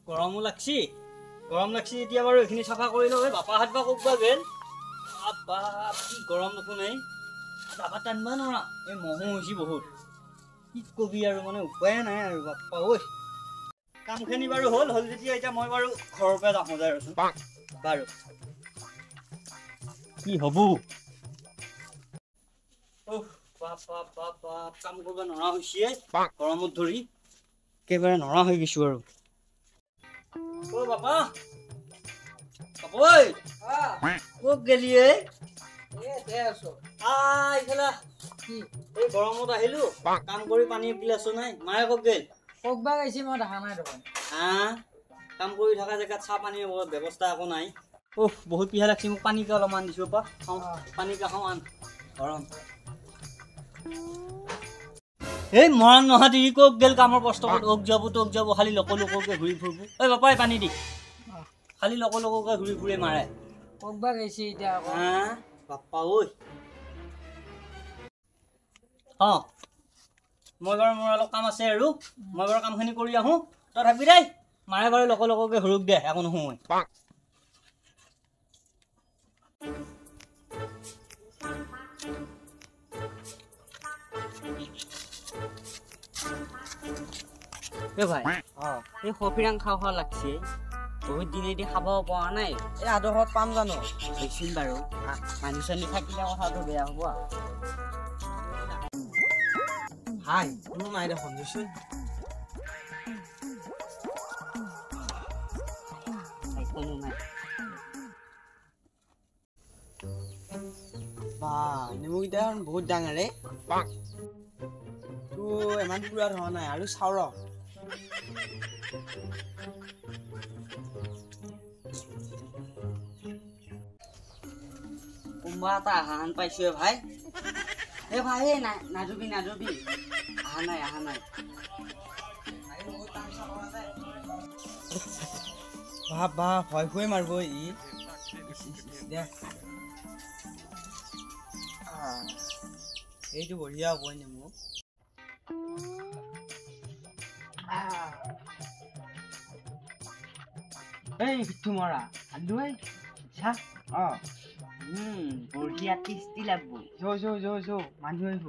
গৰমো লাগছি এতিয়া বাৰু এইখিনি চাফা কৰি লওঁ বাপা হাত বা ক'বা গেল কি গৰম দেখোন এই যাবা টানবা নৰা এই মহো হৈছি বহুত কি কবি আৰু মানে উপায়ে নাই আৰু বাপ্পা ঐ কামখিনি বাৰু হ'ল যেতিয়া এতিয়া মই বাৰু ঘৰৰ পৰা যাওঁ যায় ৰচোন বাৰু কি হ'ব কাম কৰিব নৰা হৈছে গৰমত ধৰি একেবাৰে নৰা হৈ গৈছো আৰু ও বাপা ঐ ক'ত গেলি এই গৰমত আহিলো কাম কৰি পানী গিলাছো নাই মায়ে ক'ত গেল ক'বা গৈছি মই দেখা নাই দেখোন কাম কৰি থকা জেগাত চাহ পানীৰ ব্যৱস্থা একো নাই বহুত পিহা লাগছি মোক পানীকে অলপমান দিছো পা খাওঁ পানীকে খাওঁ আন গৰম এই মৰাণ নহাতি ক'ত গেল কামৰ কষ্ট ওক যাব খালি লককে ঘূৰি ফুৰিব ঐ বাপাই পানী দি খালি লককে ঘূৰি ফুৰে মাৰে ক'বা গৈছি এতিয়া বাপ্পা ঐ মই বাৰু মোৰ অলপ কাম আছে আৰু মই বাৰু কামখিনি কৰি আহোঁ তই থাকবি দেই মাৰে বাৰু লককে ঘূৰক দে একো নহয় ভাই এই কফিৰাং খাওঁ লাগছে বহুত দিনেদি খাব পৰা নাই এই আদৰ্শত পাম জানো দেখিছিল বাৰু মানুহ চানুহ থাকিলে কথাটো বেয়া হ'ব হাই কোনো নাই দেখোন দেচোন কোনো নাই নেমুকেইটা বহুত ডাঙৰে তো ইমান পুৰা হোৱা নাই আৰু চাওঁ ৰ কোনোবা এটা আহান পাইছো ভাই ভাই নাযাবি আহা নাই ভয় খুৱাই মাৰিব এইটো বঢ়িয়া হ'ব নেমু এই পিঠু মৰা আলু বঢ়িয়া টেষ্টি লাগব যো মানুহ আহিব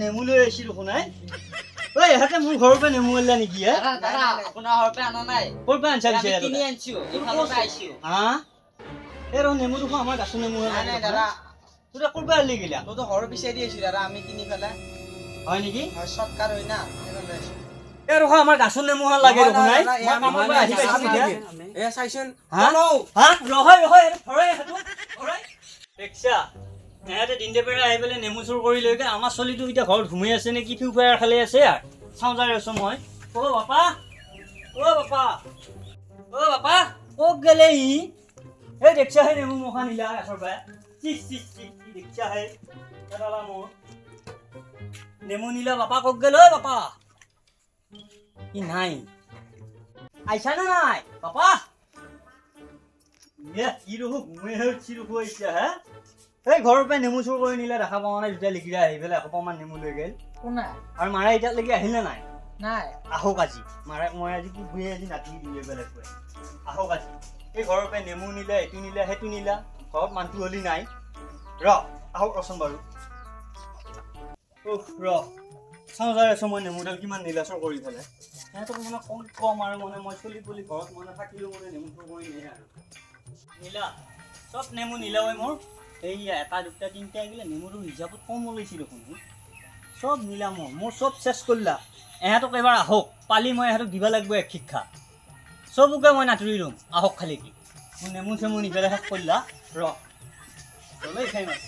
নেমু লৈ আহিছিলো শুনাই ইহঁতে মোৰ ঘৰৰ পৰা নেমু আনিলা নেকি আপোনাৰ ঘৰৰ পৰা অনা নাই ক'ৰ পৰা আনিছা কিনি আনিছো এইফালৰ পৰা আহিছো নেমু দেখোন আমাৰ গাছৰ নেমু দাদা তোৰ ক'ৰ পৰা আনিলি গিলা তইতো ঘৰৰ পিছে দি আহিছো দাদা আমি কিনি পেলাই হয় নেকি চটকাৰ হয় না আমাৰ গাছৰ নেমু লাগে চাইচোন দিনতে পেৰা আহি পেলাই নেমু চুৰ কৰি লৈ আমাৰ চলিটো এতিয়া ঘৰত ঘুমাই আছে নে কি ফিউ ফায়াৰ খালে আছে চাওঁ যাই আছো মই বাপা ক'ত গেলে দেখছা হে নেমু মুখা নিলা গাছৰ পৰা দেখছা হে মোৰ নেমু নিলা বাপা ক'ত গেল বাপা কি নাই আইছা না নাই বাপা কি ৰখো ঘুমাই উঠছি ৰখো আহিছা এই ঘৰৰ পৰা নেমু চুৰ কৰি নিলে দেখা পোৱা নাই দুটা লিখিৰা আহি পেলাই অকণমান নেমু লৈ গেল আৰু মাৰে এতিয়ালৈকে আহিলে নাই আহক আজি মাৰে মই আজি নাতি লৈ পেলাই কৈ আহক আজি এই ঘৰৰ পৰা নেমু নিলে এইটো নিলে সেইটো নিলা ঘৰত মানুহটো হলি নাই আহক ৰচোন বাৰু চাওঁ যাই আছো মই নেমুডাল কিমান নিলা চুৰ কৰি পেলাই সিহঁতক মানে কম আৰু মানে মই চলি পলি ঘৰত মানে থাকিলেও মানে নেমু চুৰ কৰি নিয়ে আৰু নিলা চব নেমু নিলা মোৰ এইয়া এটা দুটা তিনিটা আহিলে নেমুটো হিচাপত কম ওলাইছিল দেখোন চব নিলা মোৰ চব চেছ কৰিলা এহঁতক এবাৰ আহক পালি মই এহঁতক দিব লাগিব এক শিক্ষা চবকে মই নাতুৰি ল'ম আহক খালি কি মোৰ নেমু চেমু নি পেলাই শেষ কৰিলা খাই মাছ